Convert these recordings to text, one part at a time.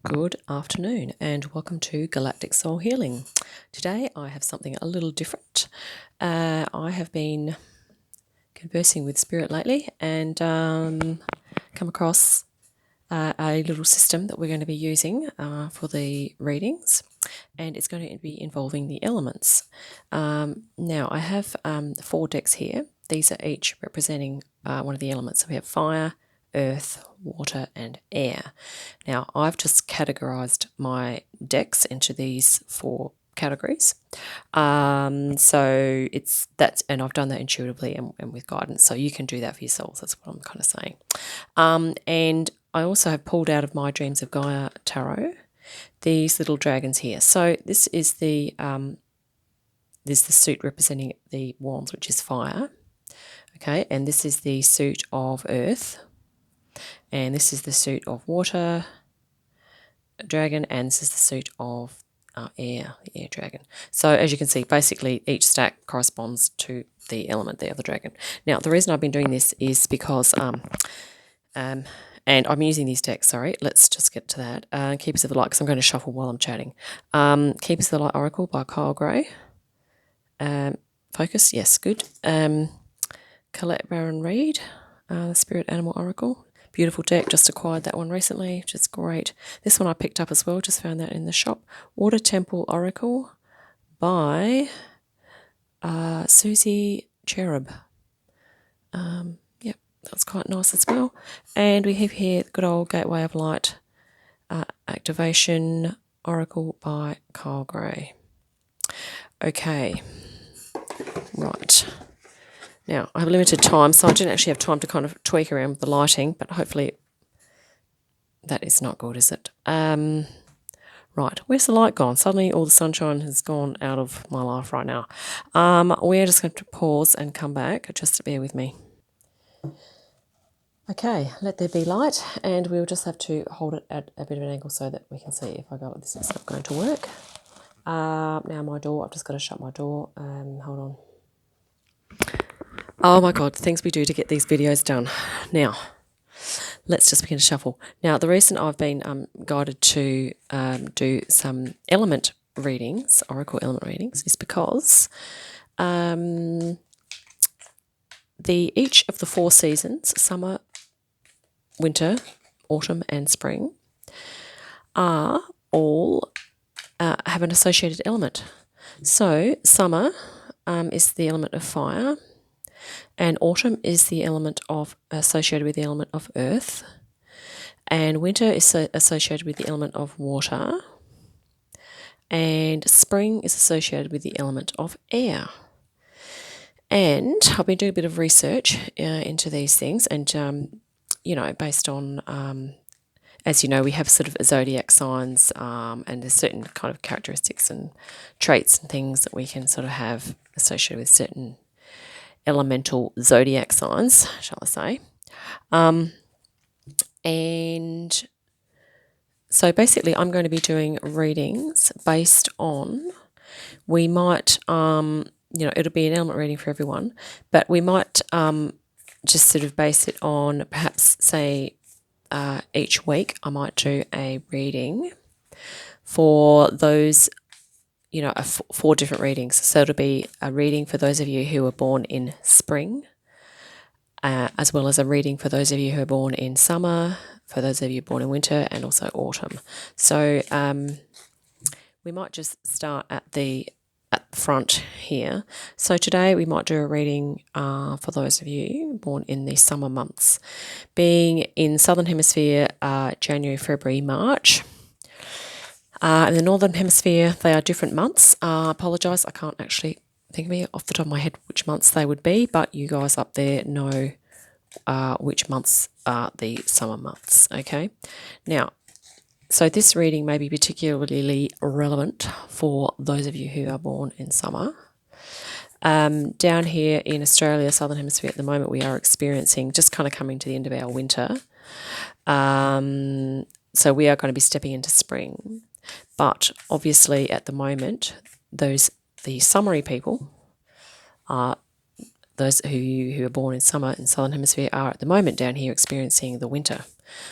Good afternoon and welcome to Galactic Soul Healing. Today I have something a little different. I have been conversing with Spirit lately and come across a little system that we're going to be using for the readings, and it's going to be involving the elements. Now I have 4 decks here. These are each representing one of the elements. So we have fire, earth, water and air. Now I've just categorized my decks into these 4 categories. So and I've done that intuitively and with guidance. So you can do that for yourselves. That's what I'm kind of saying. And I also have pulled out of my Dreams of Gaia tarot these little dragons here. So this is the suit representing the wands, which is fire. Okay, and this is the suit of earth. And this is the suit of water dragon, and this is the suit of air, the air dragon. So as you can see, basically each stack corresponds to the element there, the dragon. Now, the reason I've been doing this is because, and I'm using these decks, sorry, let's just get to that. Keepers of the Light, because I'm going to shuffle while I'm chatting. Keepers of the Light Oracle by Kyle Gray. Focus, yes, good. Colette Baron Reed, the Spirit Animal Oracle. Beautiful deck, just acquired that one recently, which is great. This one I picked up as well, just found that in the shop. Water Temple Oracle by Susie Cherub. Yep, that's quite nice as well. And we have here the good old Gateway of Light Activation Oracle by Kyle Gray. Okay, right. Now, I have limited time, so I didn't actually have time to kind of tweak around with the lighting, but hopefully that is not good, is it? Right, where's the light gone? Suddenly all the sunshine has gone out of my life right now. We're just going to pause and come back, just to bear with me. Okay, let there be light, and we'll just have to hold it at a bit of an angle so that we can see if I go like this, it's not going to work. Now my door, I've just got to shut my door. Hold on. Oh my God, things we do to get these videos done. Now, let's just begin to shuffle. Now, the reason I've been guided to do some element readings, oracle element readings, is because each of the 4 seasons, summer, winter, autumn and spring, are all have an associated element. So summer is the element of fire, and autumn is the element associated with the element of earth, and winter is associated with the element of water, and spring is associated with the element of air. And I've been doing a bit of research into these things, and based on as you know, we have sort of zodiac signs, and there's certain kind of characteristics and traits and things that we can sort of have associated with certain elemental zodiac signs, shall I say. And so basically I'm going to be doing readings based on, we might, it'll be an element reading for everyone, but we might just sort of base it on perhaps, say, each week I might do a reading for those, 4 different readings. So it'll be a reading for those of you who are born in spring, as well as a reading for those of you who are born in summer, for those of you born in winter, and also autumn. So we might just start at the front here. So today we might do a reading for those of you born in the summer months, being in Southern Hemisphere, January, February, March. In the Northern Hemisphere, they are different months. I apologise, I can't actually think of it off the top of my head which months they would be, but you guys up there know which months are the summer months, okay? Now, so this reading may be particularly relevant for those of you who are born in summer. Down here in Australia, Southern Hemisphere, at the moment, we are experiencing, just kind of coming to the end of our winter. So we are going to be stepping into spring. But obviously at the moment, the summery people, those who are born in summer in Southern Hemisphere, are at the moment down here experiencing the winter.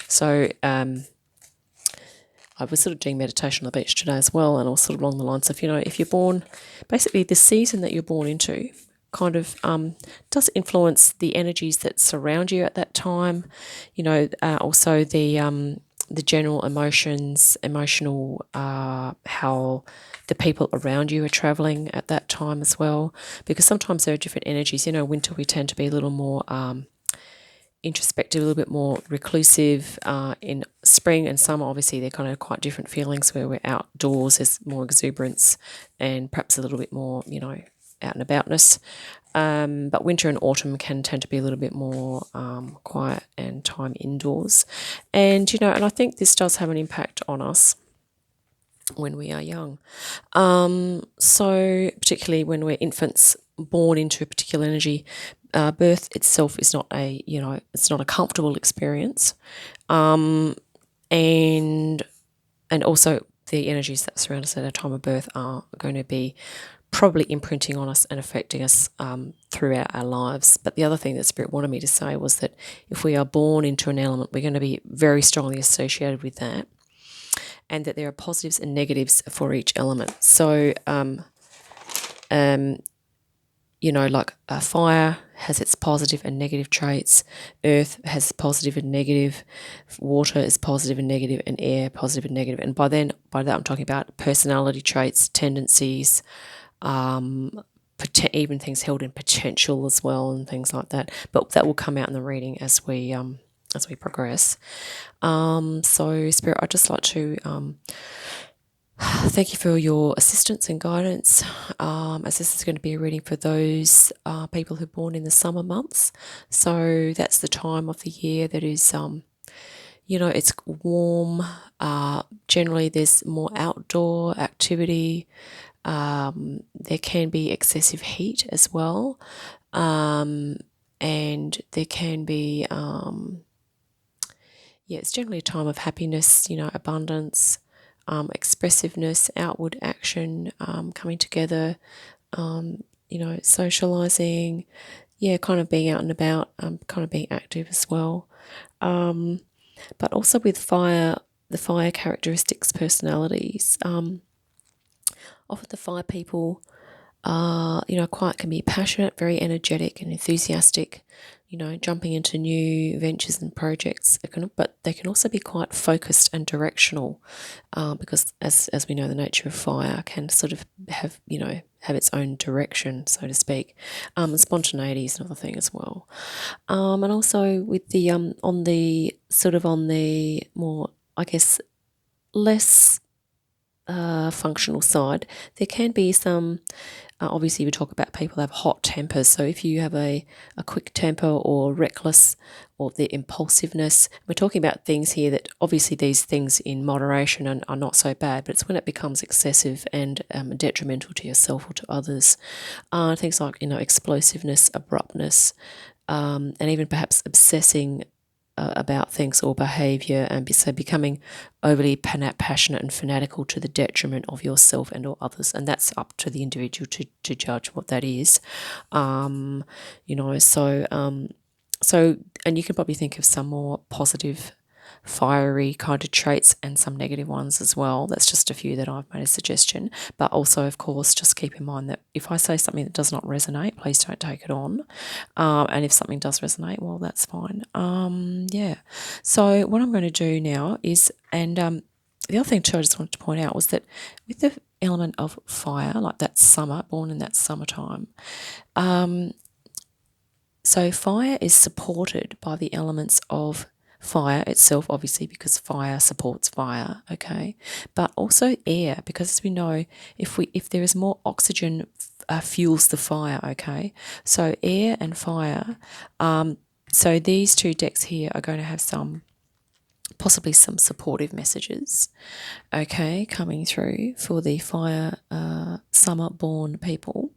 So I was sort of doing meditation on the beach today as well, and I was sort of along the lines of, if you're born, basically the season that you're born into kind of does influence the energies that surround you at that time. Also the general emotional, how the people around you are traveling at that time as well, because sometimes there are different energies. Winter we tend to be a little more introspective, a little bit more reclusive. In spring and summer, obviously, they're kind of quite different feelings where we're outdoors, there's more exuberance and perhaps a little bit more, out and aboutness. But winter and autumn can tend to be a little bit more quiet and time indoors. And I think this does have an impact on us when we are young. So particularly when we're infants born into a particular energy, birth itself is not it's not a comfortable experience. And also the energies that surround us at our time of birth are going to be probably imprinting on us and affecting us throughout our lives. But the other thing that Spirit wanted me to say was that if we are born into an element, we're going to be very strongly associated with that, and that there are positives and negatives for each element. So, like fire has its positive and negative traits, earth has positive and negative, water is positive and negative, and air positive and negative. And by that I'm talking about personality traits, tendencies, even things held in potential as well, and things like that. But that will come out in the reading as we progress. So Spirit, I'd just like to thank you for your assistance and guidance, as this is going to be a reading for those people who are born in the summer months. So that's the time of the year that is, it's warm. Generally, there's more outdoor activity. There can be excessive heat as well. And there can be, it's generally a time of happiness, abundance, expressiveness, outward action, coming together, socializing, kind of being out and about, kind of being active as well. But also with fire, the fire characteristics, personalities, often the fire people are, can be passionate, very energetic and enthusiastic, jumping into new ventures and projects. But they can also be quite focused and directional, because as we know, the nature of fire can sort of have its own direction, so to speak. Spontaneity is another thing as well. And also with the on the more, I guess, less functional side, there can be some, obviously we talk about people who have hot tempers. So if you have a quick temper or reckless, or the impulsiveness, we're talking about things here that obviously these things in moderation are not so bad, but it's when it becomes excessive and detrimental to yourself or to others. Things like, explosiveness, abruptness, and even perhaps obsessing about things or behaviour, and so becoming overly passionate and fanatical to the detriment of yourself and or others. And that's up to the individual to judge what that is. So and you can probably think of some more positive, fiery kind of traits and some negative ones as well. That's just a few that I've made a suggestion. But also, of course, just keep in mind that if I say something that does not resonate, please don't take it on. And if something does resonate, well, that's fine. So what I'm going to do now is, and the other thing too I just wanted to point out was that with the element of fire, like that summer, born in that summertime, so fire is supported by the elements of fire itself, obviously, because fire supports fire, okay? But also air, because as we know, if there is more oxygen, fuels the fire, okay? So air and fire. So these two decks here are going to have possibly some supportive messages, okay, coming through for the fire summer-born people.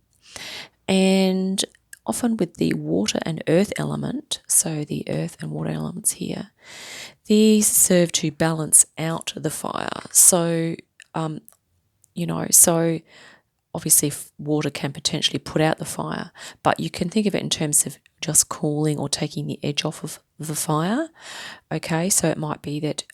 And often with the water and earth element, so the earth and water elements here, these serve to balance out the fire. So, so obviously water can potentially put out the fire, but you can think of it in terms of just cooling or taking the edge off of the fire. Okay, so it might be that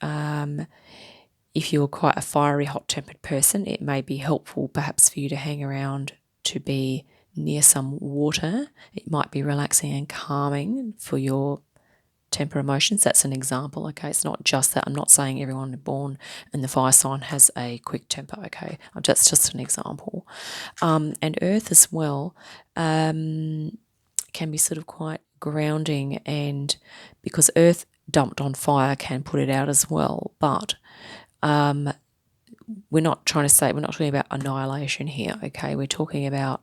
if you're quite a fiery, hot-tempered person, it may be helpful perhaps for you to hang around to be near some water. It might be relaxing and calming for your temper emotions. That's an example, okay? It's not just that. I'm not saying everyone born in the fire sign has a quick temper, okay? That's just an example. And earth as well can be sort of quite grounding, and because earth dumped on fire can put it out as well. But we're not talking about annihilation here, okay? We're talking about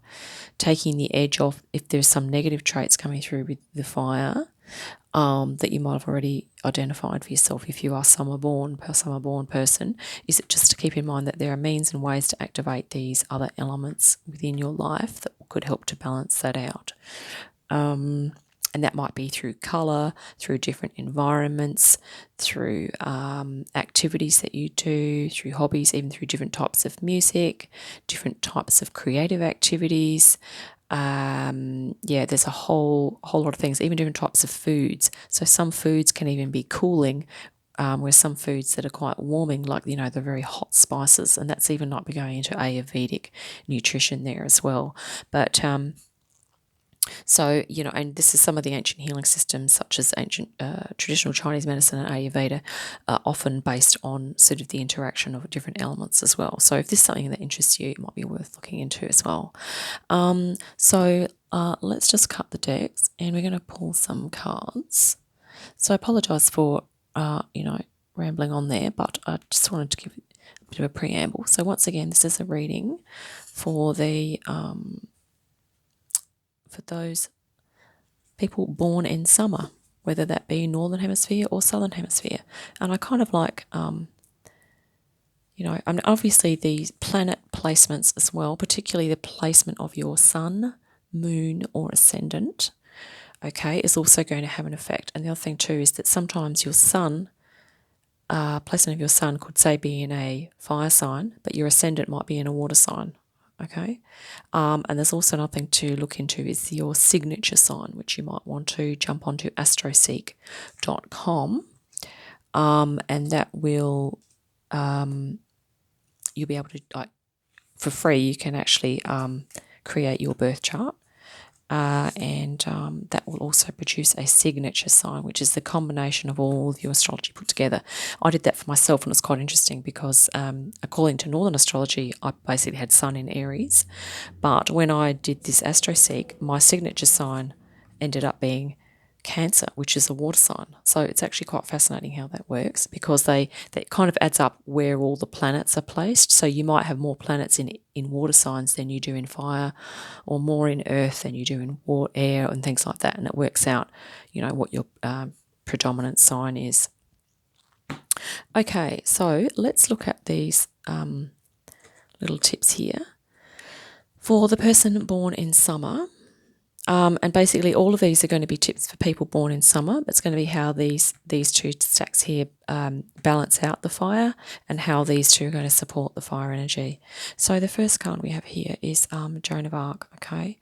taking the edge off if there's some negative traits coming through with the fire that you might have already identified for yourself if you are summer born person. Is it just to keep in mind that there are means and ways to activate these other elements within your life that could help to balance that out. And that might be through colour, through different environments, through activities that you do, through hobbies, even through different types of music, different types of creative activities. There's a whole lot of things, even different types of foods. So some foods can even be cooling, where some foods that are quite warming, like, the very hot spices, and that's even not be going into Ayurvedic nutrition there as well. But so, and this is some of the ancient healing systems, such as ancient traditional Chinese medicine and Ayurveda, often based on sort of the interaction of different elements as well. So if this is something that interests you, it might be worth looking into as well. Let's just cut the decks, and we're going to pull some cards. So I apologise for, rambling on there, but I just wanted to give a bit of a preamble. So once again, this is a reading for the for those people born in summer, whether that be Northern Hemisphere or Southern Hemisphere. And I kind of like, obviously these planet placements as well, particularly the placement of your sun, moon, or ascendant, okay, is also going to have an effect. And the other thing too is that sometimes your sun, placement of your sun could say be in a fire sign, but your ascendant might be in a water sign. Okay, and there's also nothing to look into is your signature sign, which you might want to jump onto astroseek.com, and that will you'll be able to, for free, you can actually create your birth chart, and that will also produce a signature sign, which is the combination of all of your astrology put together. I did that for myself, and it was quite interesting because according to Northern astrology, I basically had Sun in Aries, but when I did this AstroSeek, my signature sign ended up being Cancer, which is a water sign. So it's actually quite fascinating how that works, because that kind of adds up where all the planets are placed. So you might have more planets in water signs than you do in fire, or more in earth than you do in air, and things like that. And it works out, what your predominant sign is. Okay, so let's look at these little tips here. For the person born in summer, and basically all of these are going to be tips for people born in summer. It's going to be how these two stacks here balance out the fire, and how these two are going to support the fire energy. So the first card we have here is Joan of Arc, okay?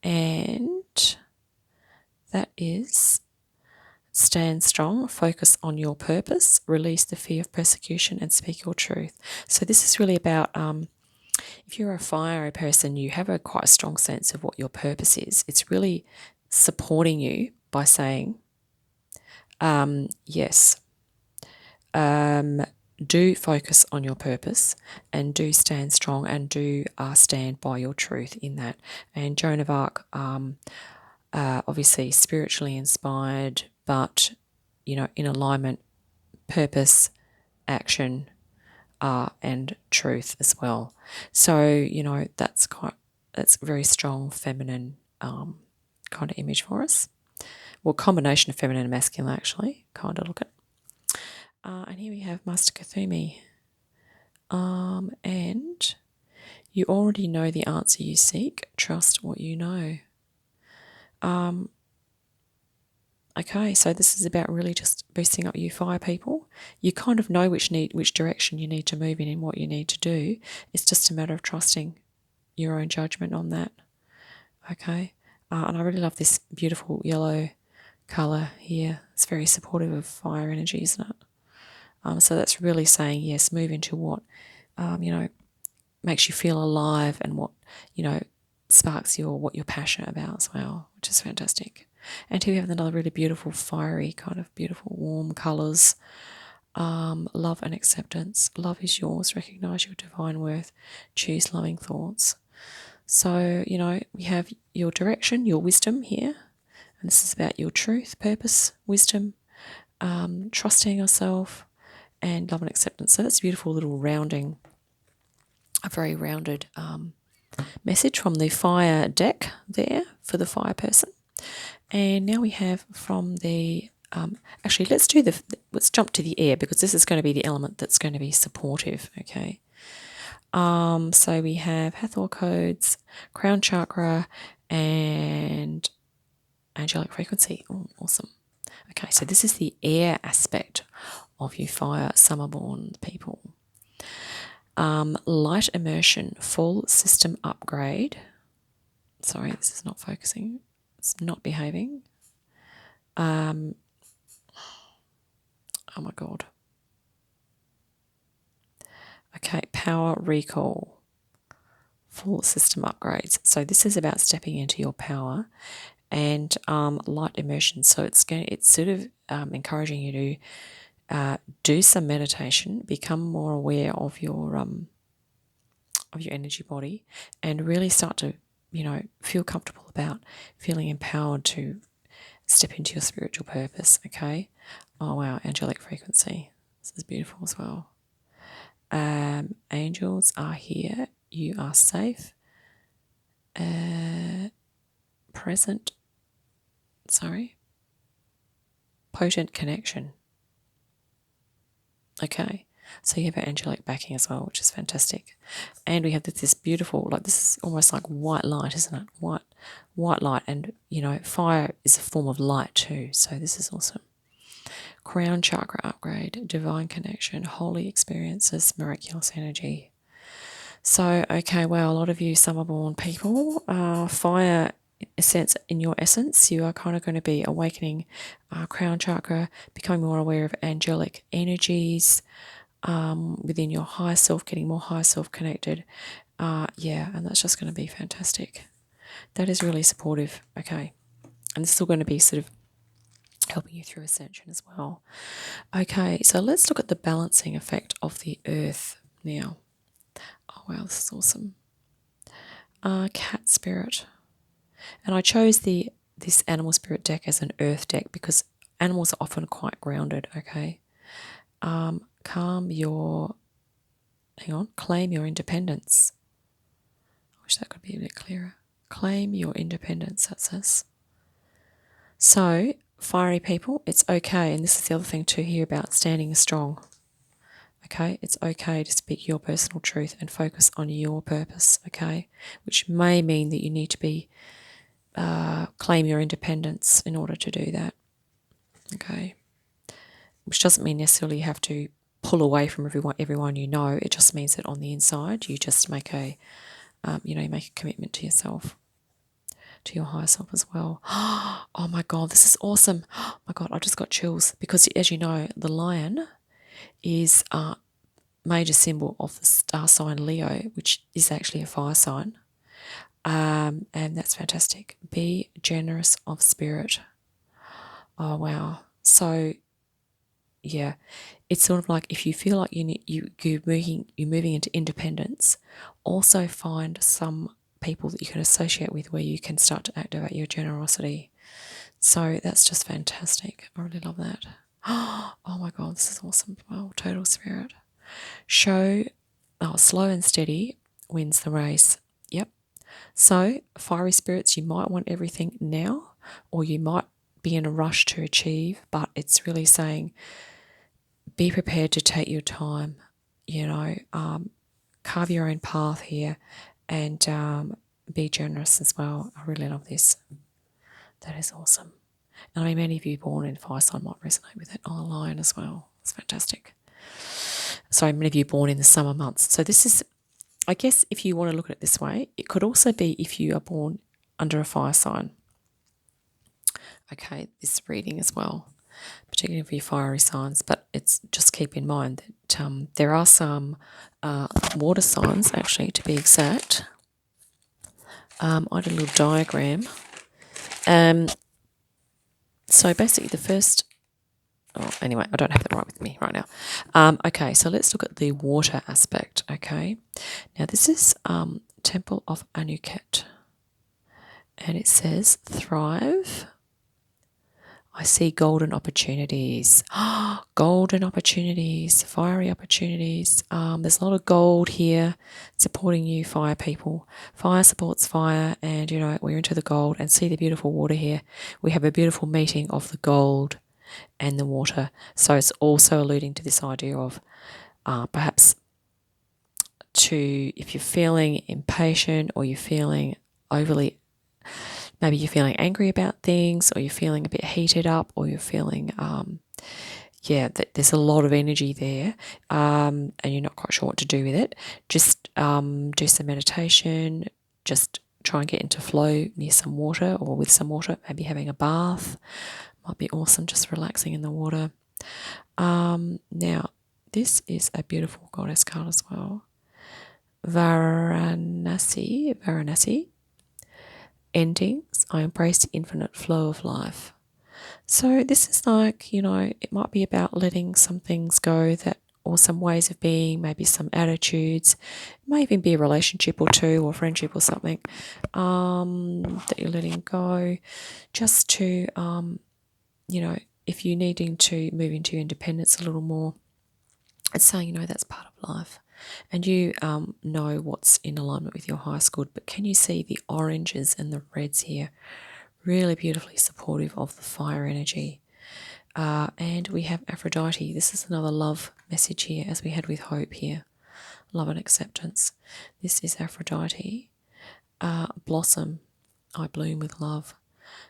And that is stand strong, focus on your purpose, release the fear of persecution, and speak your truth. So this is really about if you're a fiery person, you have quite a strong sense of what your purpose is. It's really supporting you by saying, yes, do focus on your purpose, and do stand strong, and do stand by your truth in that. And Joan of Arc, obviously spiritually inspired, but, in alignment, purpose, action, and truth as well. So, that's a very strong feminine kind of image for us. Well, combination of feminine and masculine, actually, kind of look at. And here we have Master Kathumi. And you already know the answer you seek. Trust what you know. Okay, so this is about really just boosting up you fire people. You kind of know which direction you need to move in and what you need to do. It's just a matter of trusting your own judgment on that. Okay, and I really love this beautiful yellow colour here. It's very supportive of fire energy, isn't it? So that's really saying, yes, move into what, makes you feel alive and what, sparks what you're passionate about as well, which is fantastic. And here we have another really beautiful, fiery, kind of beautiful, warm colours. Love and acceptance. Love is yours. Recognize your divine worth. Choose loving thoughts. So, we have your direction, your wisdom here. And this is about your truth, purpose, wisdom, trusting yourself, and love and acceptance. So that's a beautiful little rounding, a very rounded message from the fire deck there for the fire person. And now we have from the, actually let's jump to the air, because this is going to be the element that's going to be supportive, okay? So we have Hathor codes, crown chakra, and angelic frequency. Oh, awesome. Okay, so this is the air aspect of you fire summer-born people. Light immersion, full system upgrade. Sorry, this is not focusing. It's not behaving. Oh my God. Okay, power recall, full system upgrades. So this is about stepping into your power, and light immersion. So it's sort of encouraging you to do some meditation, become more aware of your energy body, and really start to feel comfortable about feeling empowered to step into your spiritual purpose. Okay. Oh wow, angelic frequency. This is beautiful as well. Angels are here. You are safe. Present. Sorry. Potent connection. Okay. So you have angelic backing as well, which is fantastic. And we have this beautiful, this is almost like white light, isn't it? White light. And, fire is a form of light too. So this is awesome. Crown chakra upgrade, divine connection, holy experiences, miraculous energy. So, okay, well, a lot of you summer-born people, fire sense in your essence, you are kind of going to be awakening crown chakra, becoming more aware of angelic energies within your higher self, getting more higher self connected. And that's just going to be fantastic. That is really supportive. Okay. And this is all going to be sort of helping you through ascension as well. Okay, so let's look at the balancing effect of the earth now. Oh, wow, this is awesome. Cat spirit. And I chose this animal spirit deck as an earth deck because animals are often quite grounded, okay? Claim your independence. I wish that could be a bit clearer. Claim your independence, that says. So, fiery people, it's okay, and this is the other thing to hear about standing strong. Okay, it's okay to speak your personal truth and focus on your purpose, okay? Which may mean that you need to claim your independence in order to do that, okay? Which doesn't mean necessarily you have to pull away from everyone you know. It just means that on the inside you just make a commitment to yourself, to your higher self as well. Oh my God, this is awesome. Oh my God, I just got chills because, as you know, the lion is a major symbol of the star sign Leo, which is actually a fire sign. And that's fantastic. Be generous of spirit. Oh, wow. So, yeah, it's sort of like if you feel like you're moving into independence, also find some people that you can associate with where you can start to activate your generosity. So that's just fantastic. I really love that. Oh my God, this is awesome. Wow, total spirit. Slow and steady wins the race. Yep. So fiery spirits, you might want everything now, or you might be in a rush to achieve, but it's really saying be prepared to take your time, carve your own path here, and be generous as well. I really love this. That is awesome. And I mean, many of you born in fire sign might resonate with it. Oh, lion as well. It's fantastic. Sorry, many of you born in the summer months. So this is, I guess, if you want to look at it this way, it could also be if you are born under a fire sign. Okay, this reading as well. particularly for your fiery signs, but it's just keep in mind that there are some water signs, actually, to be exact. I did a little diagram. So basically the first, anyway, I don't have that right with me right now. Okay, so let's look at the water aspect, okay? Now this is Temple of Anuket, and it says thrive. I see golden opportunities. Golden opportunities, fiery opportunities. There's a lot of gold here supporting you, fire people. Fire supports fire, and you know, we're into the gold. And see the beautiful water here. We have a beautiful meeting of the gold and the water. So it's also alluding to this idea of perhaps if you're feeling impatient or you're feeling overly, maybe you're feeling angry about things, or you're feeling a bit heated up, or you're feeling, there's a lot of energy there, and you're not quite sure what to do with it. Just do some meditation, just try and get into flow near some water or with some water, maybe having a bath. Might be awesome, just relaxing in the water. Now, this is a beautiful goddess card as well. Varanasi. Endings. I embrace the infinite flow of life. So this is like, you know, it might be about letting some things go that, or some ways of being, maybe some attitudes. It may even be a relationship or two, or friendship or something that you're letting go, just to, you know, if you're needing to move into your independence a little more. It's saying, you know, that's part of life. And you know what's in alignment with your highest good. But can you see the oranges and the reds here? Really beautifully supportive of the fire energy. And we have Aphrodite. This is another love message here, as we had with Hope here. Love and acceptance. This is Aphrodite. Blossom. I bloom with love.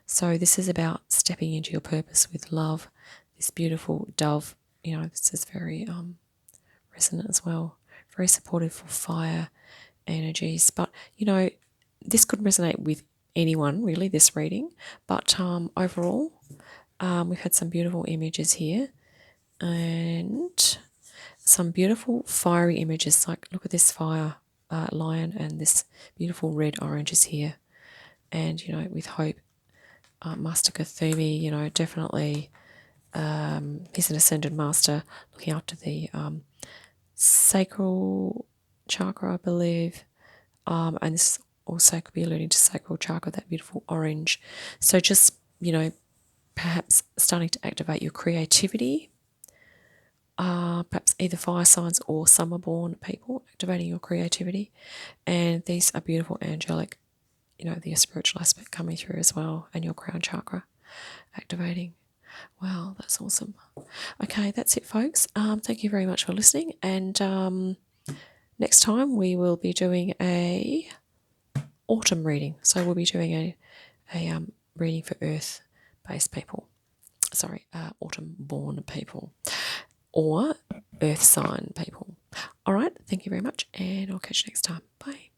So this is about stepping into your purpose with love. This beautiful dove, you know, this is very resonant as well. Very supportive for fire energies. But, you know, this could resonate with anyone, really, this reading. But overall, we've had some beautiful images here. And some beautiful fiery images. Like, look at this fire lion and this beautiful red oranges here. And, you know, with Hope, Master Kathumi, you know, definitely he's an Ascendant Master looking after the sacral chakra, I believe. And this also could be alluding to sacral chakra, that beautiful orange. So just, you know, perhaps starting to activate your creativity. Perhaps either fire signs or summer-born people, activating your creativity. And these are beautiful angelic, you know, the spiritual aspect coming through as well, and your crown chakra activating. Wow, that's awesome. Okay, that's it, folks. Thank you very much for listening. And next time we will be doing a autumn reading. So we'll be doing a reading for earth-based people. Sorry, autumn-born people or earth sign people. All right, thank you very much, and I'll catch you next time. Bye.